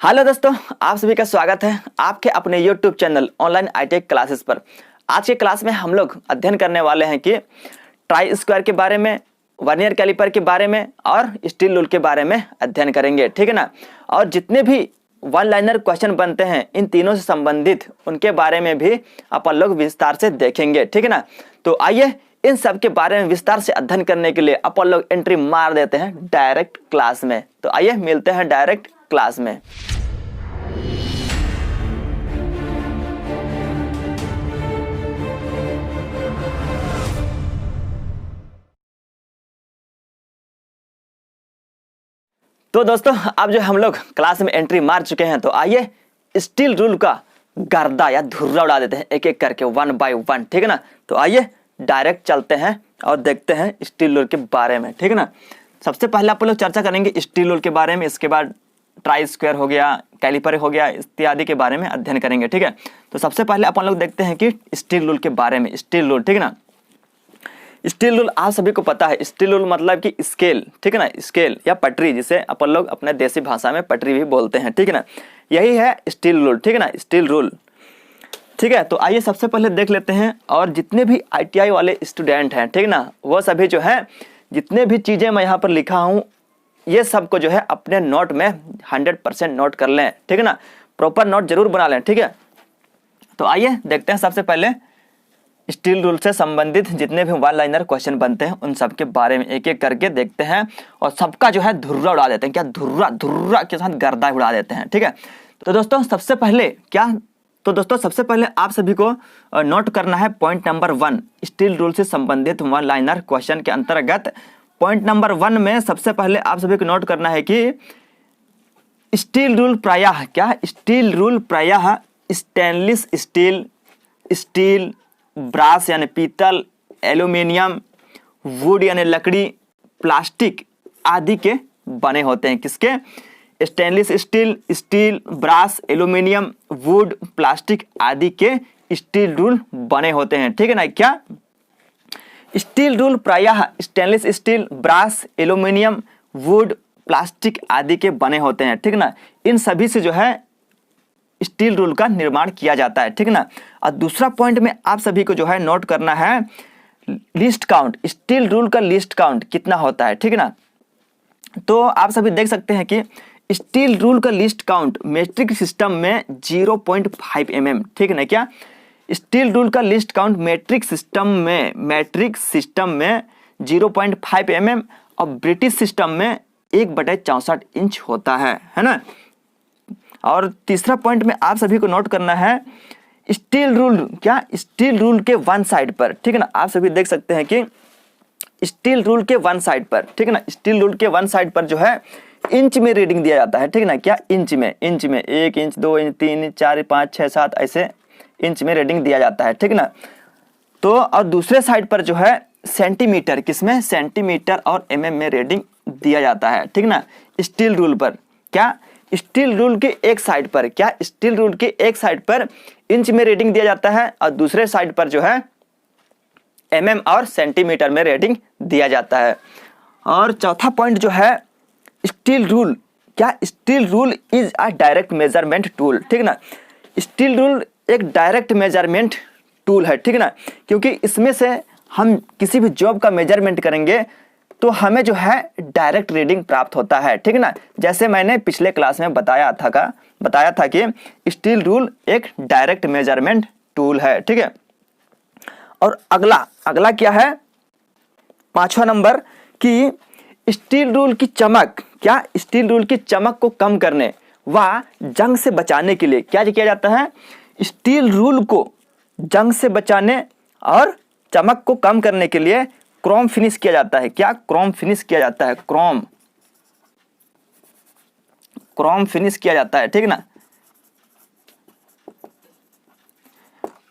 Hello दोस्तों, आप सभी का स्वागत है आपके अपने YouTube channel online ITI classes पर। आज के क्लास में हम लोग अध्ययन करने वाले हैं कि ट्राई स्क्वायर के बारे में, वर्नियर कैलिपर के बारे में और स्टील रूल के बारे में अध्ययन करेंगे, ठीक है ना। और जितने भी वन लाइनर क्वेश्चन बनते हैं इन तीनों से संबंधित उनके बारे में भी अपन लोग विस्तार से देखेंगे, ठीक है ना। तो आइए इन सब के बारे में विस्तार से अध्ययन करने के लिए अपन लोग एंट्री मार देते हैं डायरेक्ट क्लास में। तो आइए मिलते हैं डायरेक्ट क्लास में। तो दोस्तों अब जो हम लोग क्लास में एंट्री मार चुके हैं, तो आइए स्टील रूल का गर्दा या धुर्रा उड़ा देते हैं एक एक करके, वन बाय वन, ठीक है ना। तो आइए डायरेक्ट चलते हैं और देखते हैं स्टील रूल के बारे में, ठीक है ना। सबसे पहले आप लोग चर्चा करेंगे स्टील रूल के बारे में, इसके बाद ट्राई स्क्वायर हो गया, कैलिपर हो गया, इत्यादि के बारे में अध्ययन करेंगे, ठीक है। तो सबसे पहले अपन लोग देखते हैं कि स्टील रूल के बारे में। स्टील रूल, ठीक है ना। स्टील रूल आप सभी को पता है, स्टील रूल मतलब कि स्केल, ठीक है ना, स्केल या पटरी, जिसे अपन लोग अपने देसी भाषा में पटरी भी बोलते हैं, ठीक है ना। यही है स्टील रूल, ठीक है ना, स्टील रूल, ठीक है। तो आइए सबसे पहले देख लेते हैं। और जितने भी ITI वाले स्टूडेंट हैं, ठीक है ना, वो सभी जो है जितने भी चीज़ें मैं यहाँ पर लिखा हूँ ये सब को जो है अपने नोट में 100% नोट कर लें, ठीक है ना। प्रॉपर नोट जरूर बना लें, ठीक है। तो आइए देखते हैं सबसे पहले स्टील रूल से संबंधित जितने भी वन लाइनर क्वेश्चन बनते हैं उन सब के बारे में एक एक करके देखते हैं और सबका जो है धुर्रा उड़ा देते हैं। क्या धुर्रा धुर्रा के साथ गर्दा उड़ा देते हैं, ठीक है। तो दोस्तों सबसे पहले आप सभी को नोट करना है पॉइंट नंबर 1 स्टील रूल से संबंधित वन लाइनर क्वेश्चन के अंतर्गत। पॉइंट नंबर 1 में सबसे पहले आप सभी को नोट करना है कि स्टील रूल प्रायः स्टील रूल प्रायः स्टेनलेस स्टील, स्टील, ब्रास यानी पीतल, एल्यूमिनियम, वुड यानी लकड़ी, प्लास्टिक आदि के बने होते हैं। किसके? Stainless steel, steel, brass, aluminium, wood, plastic आदि के स्टील रूल बने होते हैं, ठीक है ना। क्या स्टील रूल प्रायः stainless steel, brass, aluminium, wood, plastic आदि के बने होते हैं, ठीक है ना। इन सभी से जो है स्टील रूल का निर्माण किया जाता है, ठीक है ना। और दूसरा पॉइंट में आप सभी को जो है नोट करना है लिस्ट काउंट, स्टील रूल का लिस्ट काउंट कितना होता है, ठीक है ना। तो आप सभी देख सकते हैं कि स्टील रूल का लिस्ट काउंट मेट्रिक सिस्टम में 0.5 mm, ठीक है ना। क्या स्टील रूल का लिस्ट काउंट मेट्रिक सिस्टम में 0.5 mm और ब्रिटिश सिस्टम में 1/64 इंच होता है ना। और तीसरा पॉइंट में आप सभी को नोट करना है स्टील रूल, स्टील रूल के वन साइड पर, ठीक है ना। आप सभी देख सकते हैं कि स्टील रूल के वन साइड पर, ठीक है ना, स्टील रूल के वन साइड पर जो है इंच में रीडिंग दिया जाता है, ठीक है ना। क्या इंच में 1 इंच, 2 इंच, 3 इंच, 4, 5, 6, 7 ऐसे इंच में रीडिंग दिया जाता है, ठीक है ना। तो और दूसरे साइड पर जो है सेंटीमीटर, किसमें? सेंटीमीटर और mm में रीडिंग दिया जाता है, ठीक है ना। स्टील रूल पर क्या स्टील रूल के एक साइड पर स्टील रूल के एक साइड पर इंच में रीडिंग दिया जाता है और दूसरे साइड पर जो है mm और सेंटीमीटर में रीडिंग दिया जाता है। और चौथा पॉइंट जो है steel rule, steel rule is a direct measurement tool, ठीक है ना। स्टील रूल एक डायरेक्ट मेजरमेंट टूल है, ठीक है ना, क्योंकि इसमें से हम किसी भी जॉब का मेजरमेंट करेंगे तो हमें जो है डायरेक्ट रीडिंग प्राप्त होता है, ठीक है ना। जैसे मैंने पिछले क्लास में बताया था कि स्टील रूल एक डायरेक्ट मेजरमेंट टूल है, ठीक है। और अगला क्या है? 5वां नंबर कि स्टील रूल की चमक, स्टील रूल की चमक को कम करने व जंग से बचाने के लिए क्या किया जाता है? स्टील रूल को जंग से बचाने और चमक को कम करने के लिए क्रोम फिनिश किया जाता है। क्रोम फिनिश किया जाता है, क्रोम फिनिश किया जाता है, ठीक है ना।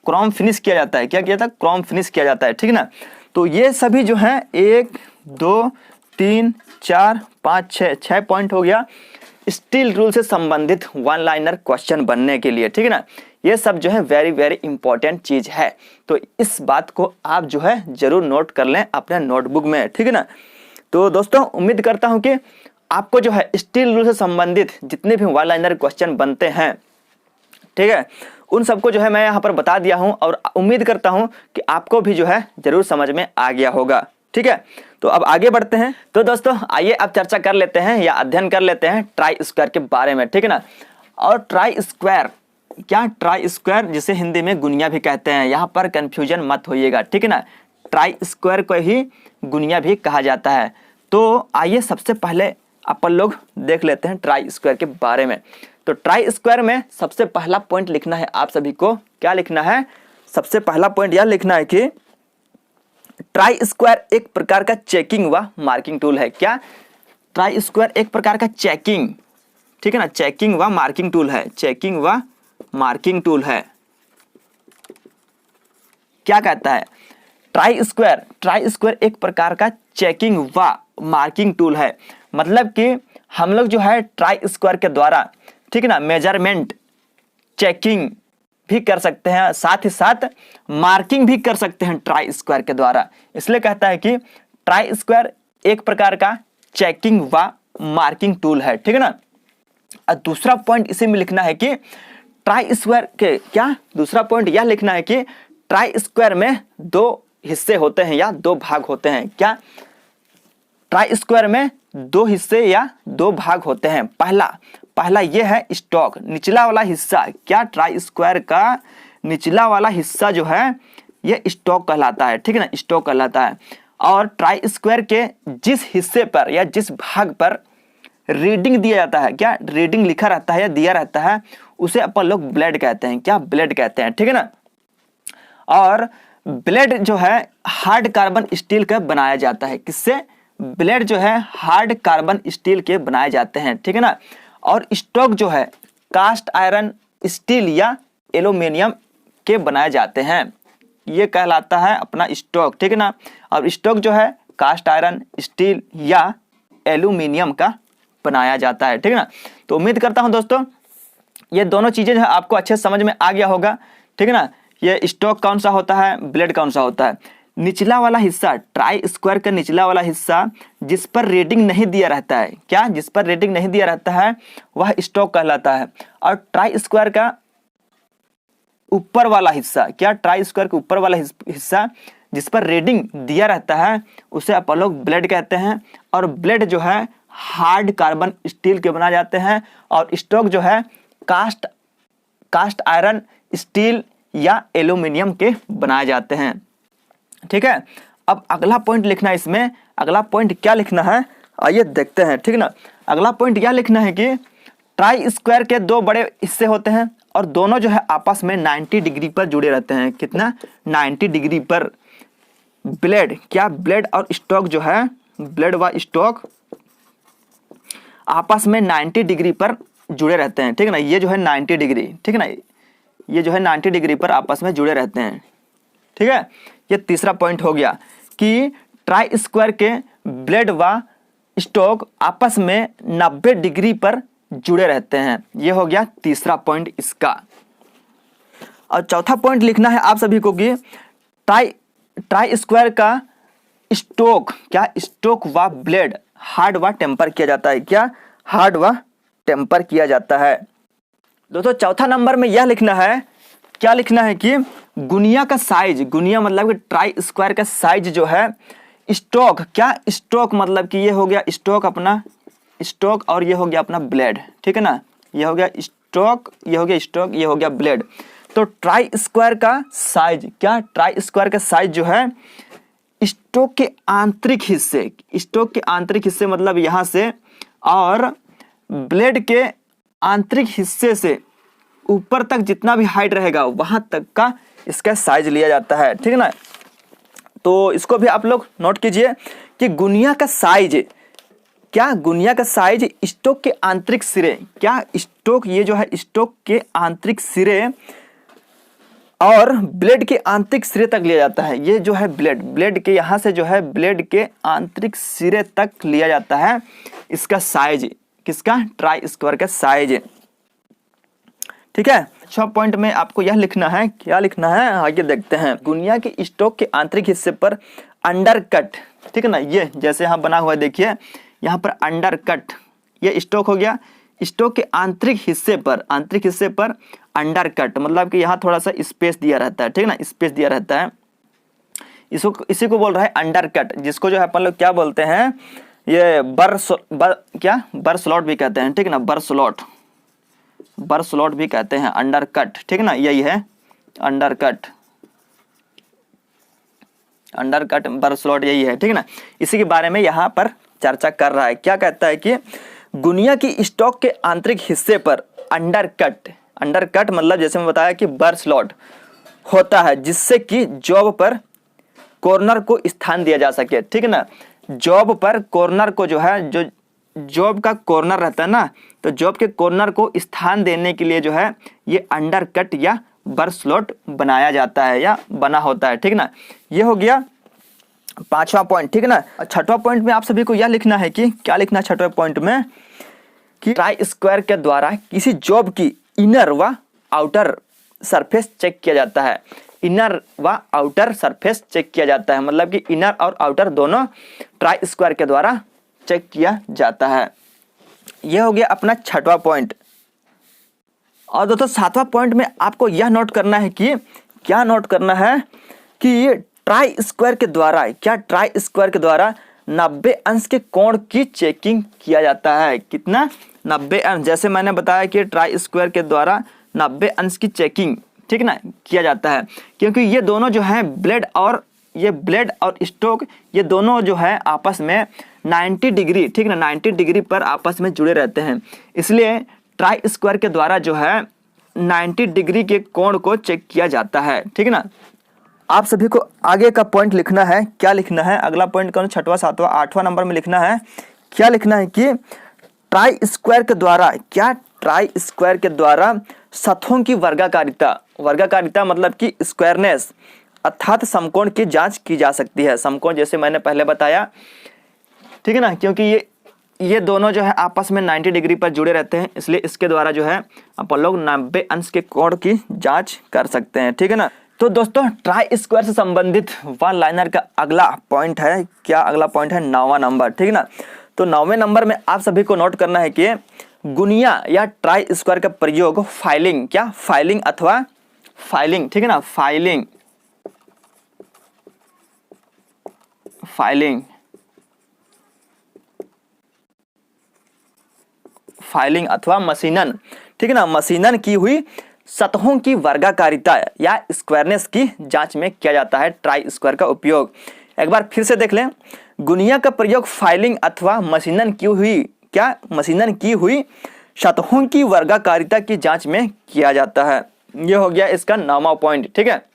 क्रोम फिनिश किया जाता है, क्या किया था? क्रोम फिनिश किया जाता है, ठीक है ना। तो ये सभी जो है 1, 2, 3, 4, 5, 6 पॉइंट हो गया स्टील रूल से संबंधित वन लाइनर क्वेश्चन बनने के लिए, ठीक है ना। ये सब जो है वेरी वेरी इंपॉर्टेंट चीज है, तो इस बात को आप जो है जरूर नोट कर लें अपने नोटबुक में, ठीक है ना। तो दोस्तों उम्मीद करता हूं कि आपको जो है स्टील रूल से संबंधित जितने भी वन लाइनर क्वेश्चन बनते हैं, ठीक है, उन सबको जो है मैं यहाँ पर बता दिया हूँ और उम्मीद करता हूँ कि आपको भी जो है जरूर समझ में आ गया होगा। ठीक है, तो अब आगे बढ़ते हैं। तो दोस्तों आइए अब चर्चा कर लेते हैं या अध्ययन कर लेते हैं ट्राई स्क्वायर के बारे में, ठीक है ना। और ट्राई स्क्वायर क्या, ट्राई स्क्वायर जिसे हिंदी में गुनिया भी कहते हैं, यहाँ पर कंफ्यूजन मत होइएगा, ठीक है ना। ट्राई स्क्वायर को ही गुनिया भी कहा जाता है। तो आइए सबसे पहले अपन लोग देख लेते हैं ट्राई स्क्वायर के बारे में। तो ट्राई स्क्वायर में सबसे पहला पॉइंट लिखना है आप सभी को। क्या लिखना है? सबसे पहला पॉइंट यह लिखना है कि ट्राई स्क्वायर एक प्रकार का चेकिंग व मार्किंग टूल है। क्या? ट्राई स्क्वायर एक प्रकार का चेकिंग, ठीक है ना, चेकिंग व मार्किंग टूल है, चेकिंग व मार्किंग टूल है। क्या कहता है? ट्राई स्क्वायर एक प्रकार का चेकिंग व मार्किंग टूल है। मतलब कि हम लोग जो है ट्राई स्क्वायर के द्वारा, ठीक है ना, मेजरमेंट चेकिंग भी कर सकते हैं, साथ ही साथ मार्किंग भी कर सकते हैं ट्राई स्क्वायर के द्वारा। इसलिए कहता है कि ट्राई स्क्वायर एक प्रकार का चेकिंग व मार्किंग टूल है, ठीक है ना। और दूसरा पॉइंट इसी में लिखना है कि ट्राई स्क्वायर के क्या, दूसरा पॉइंट यह लिखना है कि ट्राई स्क्वायर में दो हिस्से होते हैं या दो भाग होते हैं। क्या? ट्राई स्क्वायर में दो हिस्से या दो भाग होते हैं। पहला यह है स्टॉक, निचला वाला हिस्सा। क्या? ट्राई स्क्वायर का निचला वाला हिस्सा जो है यह स्टॉक कहलाता है, ठीक है ना, स्टॉक कहलाता है। और ट्राई स्क्वायर के जिस हिस्से पर या जिस भाग पर रीडिंग दिया जाता है, क्या रीडिंग लिखा रहता है या दिया रहता है, उसे अपन लोग ब्लेड कहते हैं। क्या? ब्लेड कहते हैं, ठीक है ना। और ब्लेड जो है हार्ड कार्बन स्टील का बनाया जाता है। किससे? ब्लेड जो है हार्ड कार्बन स्टील के बनाए जाते हैं, ठीक है ना। और स्टॉक जो है कास्ट आयरन स्टील या एल्यूमिनियम के बनाए जाते हैं। ये कहलाता है अपना स्टॉक, ठीक है ना। और स्टॉक जो है कास्ट आयरन स्टील या एल्यूमिनियम का बनाया जाता है, ठीक है ना। तो उम्मीद करता हूं दोस्तों ये दोनों चीजें जो है आपको अच्छे समझ में आ गया होगा, ठीक है ना। ये स्टॉक कौन सा होता है, ब्लेड कौन सा होता है। निचला वाला हिस्सा, ट्राई स्क्वायर का निचला वाला हिस्सा जिस पर रेडिंग नहीं दिया रहता है, क्या जिस पर रेडिंग नहीं दिया रहता है वह स्टॉक कहलाता है। और ट्राई स्क्वायर का ऊपर वाला हिस्सा, क्या ट्राई स्क्वायर के ऊपर वाला हिस्सा जिस पर रेडिंग दिया रहता है उसे अपन लोग ब्लेड कहते हैं। और ब्लेड जो है हार्ड कार्बन स्टील के बनाए जाते हैं और स्टॉक जो है कास्ट आयरन स्टील या एल्यूमिनियम के बनाए जाते हैं, ठीक है। अब अगला पॉइंट लिखना है इसमें। अगला पॉइंट क्या लिखना है आइए देखते हैं, ठीक है ना। अगला पॉइंट यह लिखना है कि ट्राई स्क्वायर के दो बड़े हिस्से होते हैं और दोनों जो है आपस में 90 डिग्री पर जुड़े रहते हैं। कितना? 90 डिग्री पर। ब्लेड, क्या ब्लेड और स्टॉक जो है, ब्लेड व स्टॉक आपस में 90 डिग्री पर जुड़े रहते हैं, ठीक है ना। ये जो है 90 डिग्री, ठीक है ना, ये जो है 90 डिग्री पर आपस में जुड़े रहते हैं, ठीक है। ये तीसरा पॉइंट हो गया कि ट्राई स्क्वायर के ब्लेड व स्टॉक आपस में 90 डिग्री पर जुड़े रहते हैं। ये हो गया तीसरा पॉइंट इसका। और चौथा पॉइंट लिखना है आप सभी को कि ट्राई स्क्वायर का स्टॉक, क्या स्टॉक व ब्लेड हार्ड व टेम्पर किया जाता है। क्या? हार्ड व टेम्पर किया जाता है। दोस्तों चौथा नंबर में यह लिखना है, क्या लिखना है कि गुनिया का साइज, गुनिया मतलब कि ट्राई स्क्वायर का साइज जो है स्टॉक, क्या स्टॉक मतलब कि ये हो गया स्टॉक, अपना स्टॉक, और ये हो गया अपना ब्लेड, ठीक है ना। ये हो गया स्टॉक, ये हो गया स्टॉक, ये हो गया ब्लेड। तो ट्राई स्क्वायर का साइज, क्या ट्राई स्क्वायर का साइज जो है स्टॉक के आंतरिक हिस्से, स्टॉक के आंतरिक हिस्से मतलब यहां से, और ब्लेड के आंतरिक हिस्से से ऊपर तक जितना भी हाइट रहेगा वहां तक का इसका साइज लिया जाता है, ठीक है ना। तो इसको भी आप लोग नोट कीजिए कि गुनिया का साइज, क्या गुनिया का साइज स्टॉक के आंतरिक सिरे, क्या स्टॉक, ये जो है स्टॉक के आंतरिक सिरे और ब्लेड के आंतरिक सिरे तक लिया जाता है। ये जो है ब्लेड के यहाँ से जो है ब्लेड के आंतरिक सिरे तक लिया जाता है इसका साइज, किसका? ट्राई स्क्वायर का साइज, ठीक है। 6 पॉइंट में आपको यह लिखना है, क्या लिखना है आगे देखते हैं। गुनिया के स्टॉक के आंतरिक हिस्से पर अंडर कट, ठीक है ना, ये जैसे यहाँ बना हुआ है देखिए, यहाँ पर अंडर कट ये स्टोक हो गया। स्टोक के आंतरिक हिस्से पर अंडर कट, मतलब कि यहाँ थोड़ा सा स्पेस दिया रहता है, ठीक है ना, स्पेस दिया रहता है, इसी को बोल रहा है अंडर कट, जिसको जो है अपन लोग क्या बोलते हैं, ये बर स्लॉट भी कहते हैं, ठीक है ना, बर स्लॉट भी कहते हैं, अंडर कट, ठीक है ना, यही है अंडर कट बर स्लॉट, यही है, ठीक है ना। इसी के बारे में यहाँ पर चर्चा कर रहा है। क्या कहता है कि गुनिया की स्टॉक के आंतरिक हिस्से पर अंडर कट मतलब जैसे मैं बताया कि बर स्लॉट होता है, जिससे कि जॉब पर कॉर्नर को स्थान दिया जा सके, ठीक है ना। जॉब पर कॉर्नर को जो है, जो जॉब का कॉर्नर रहता है ना, तो जॉब के कॉर्नर को स्थान देने के लिए जो है ये अंडर कट या बर स्लॉट बनाया जाता है या बना होता है, ठीक है ना। ये हो गया 5वां पॉइंट, ठीक है ना। 6वां पॉइंट में आप सभी को यह लिखना है कि क्या लिखना है 6वें पॉइंट में, कि ट्राई स्क्वायर के द्वारा किसी जॉब की इनर व आउटर सरफेस चेक किया जाता है। इनर व आउटर सरफेस चेक किया जाता है, मतलब कि इनर और आउटर दोनों ट्राई स्क्वायर के द्वारा चेक किया जाता है। यह हो गया अपना 6वां पॉइंट। और दोस्तों 7वां पॉइंट में आपको यह नोट करना है कि क्या नोट करना है कि ट्राई स्क्वायर के द्वारा 90 अंश के कोण की चेकिंग किया जाता है। कितना? 90 अंश। जैसे मैंने बताया कि ट्राई स्क्वायर के द्वारा 90 अंश की चेकिंग, ठीक ना, किया जाता है, क्योंकि ये दोनों जो है ब्लेड और स्टोक, ये दोनों जो है आपस में 90 डिग्री, ठीक ना, 90 डिग्री पर आपस में जुड़े रहते हैं। इसलिए ट्राई स्क्वायर के द्वारा जो है 90 डिग्री के कोण को चेक किया जाता है, ठीक है ना। आप सभी को आगे का पॉइंट लिखना है। क्या लिखना है? अगला पॉइंट कौन? 6वां, 7वां, 8वां नंबर में लिखना है। क्या लिखना है कि ट्राई स्क्वायर के द्वारा सतहों की वर्गाकारिता मतलब कि स्क्वायरनेस अर्थात समकोण की जांच की जा सकती है। समकोण जैसे मैंने पहले बताया, ठीक है ना, क्योंकि ये दोनों जो है आपस में 90 डिग्री पर जुड़े रहते हैं, इसलिए इसके द्वारा जो है अपन लोग 90 अंश के कोण की जांच कर सकते हैं, ठीक है ना। तो दोस्तों ट्राई स्क्वायर से संबंधित वन लाइनर का अगला पॉइंट है, क्या अगला पॉइंट है? 9वां नंबर, ठीक है ना। तो 9वें नंबर में आप सभी को नोट करना है कि गुनिया या ट्राई स्क्वायर का प्रयोग फाइलिंग, ठीक है ना, फाइलिंग अथवा मशीनन, ठीक है ना, मशीनन की हुई सतहों की वर्गाकारिता या स्क्वायरनेस की जांच में किया जाता है ट्राई स्क्वायर का उपयोग। एक बार फिर से देख लें, गुनिया का प्रयोग फाइलिंग अथवा मशीनन की हुई सतहों की वर्गाकारिता की जांच में किया जाता है। यह हो गया इसका 9वां पॉइंट, ठीक है।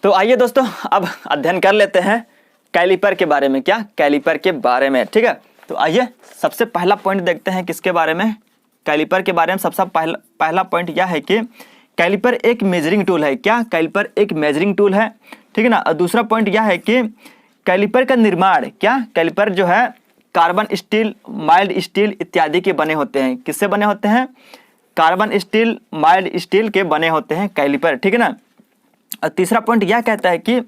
तो आइए दोस्तों अब अध्ययन कर लेते हैं कैलिपर के बारे में। क्या? कैलिपर के बारे में, ठीक है। तो आइए सबसे पहला पॉइंट देखते हैं किसके बारे में? कैलिपर के बारे में। सबसे पहला पॉइंट यह है कि कैलिपर एक मेजरिंग टूल है। क्या? कैलिपर एक मेजरिंग टूल है, ठीक है ना। और दूसरा पॉइंट यह है कि कैलिपर का निर्माण, कैलिपर जो है कार्बन स्टील, माइल्ड स्टील इत्यादि के बने होते हैं। किससे बने होते हैं? कार्बन स्टील, माइल्ड स्टील के बने होते हैं कैलिपर, ठीक है ना। और तीसरा पॉइंट यह कहता है कि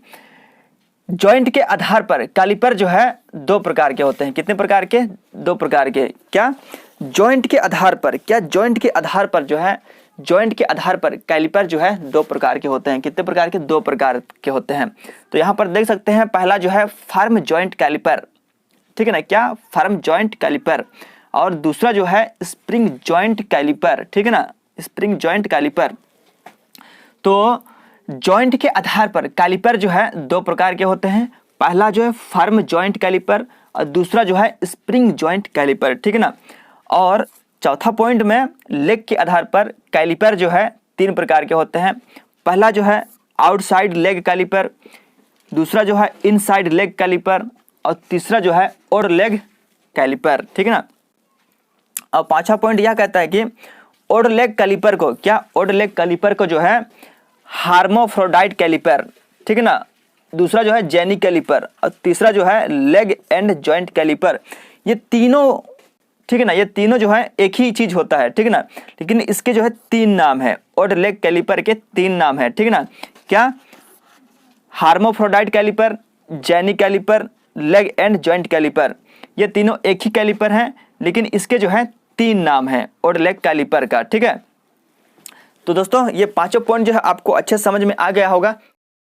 जॉइंट के आधार पर कैलिपर जो है 2 प्रकार के होते हैं। कितने प्रकार के? 2 प्रकार के। क्या? जॉइंट के आधार पर कैलिपर जो है 2 प्रकार के होते हैं। कितने प्रकार के? 2 प्रकार के होते हैं। तो यहाँ पर देख सकते हैं, पहला जो है फर्म जॉइंट कैलिपर, ठीक है ना। क्या? Firm joint calliper. और दूसरा जो है स्प्रिंग जॉइंट कैलिपर, ठीक है ना, स्प्रिंग जॉइंट कैलिपर। तो जॉइंट के आधार पर कैलिपर जो है 2 प्रकार के होते हैं। पहला जो है फर्म जॉइंट कैलिपर और दूसरा जो है स्प्रिंग जॉइंट कैलिपर, ठीक है ना। और चौथा पॉइंट में लेग के आधार पर कैलिपर जो है 3 प्रकार के होते हैं। पहला जो है आउटसाइड लेग कैलिपर, दूसरा जो है इनसाइड लेग कैलिपर और तीसरा जो है ओड लेग कैलिपर, ठीक है ना। और 5वां पॉइंट यह कहता है कि ओड लेग कैलिपर को, ओड लेग कैलिपर को जो है हार्मोफ्रोडाइट कैलिपर, ठीक है ना, दूसरा जो है जेनी कैलिपर और तीसरा जो है लेग एंड जॉइंट कैलिपर। ये तीनों, ठीक है ना, ये तीनों जो है एक ही चीज होता है, ठीक है ना, लेकिन इसके जो है 3 नाम है। ओड लेग कैलिपर के 3 नाम है, ठीक है ना। क्या? Hermaphrodite calliper, jenny calliper, leg and joint calliper. ये तीनों एक ही कैलिपर हैं, लेकिन इसके जो है 3 नाम है और लेग कैलिपर का, ठीक है। तो दोस्तों ये पांचों पॉइंट जो है आपको अच्छे समझ में आ गया होगा।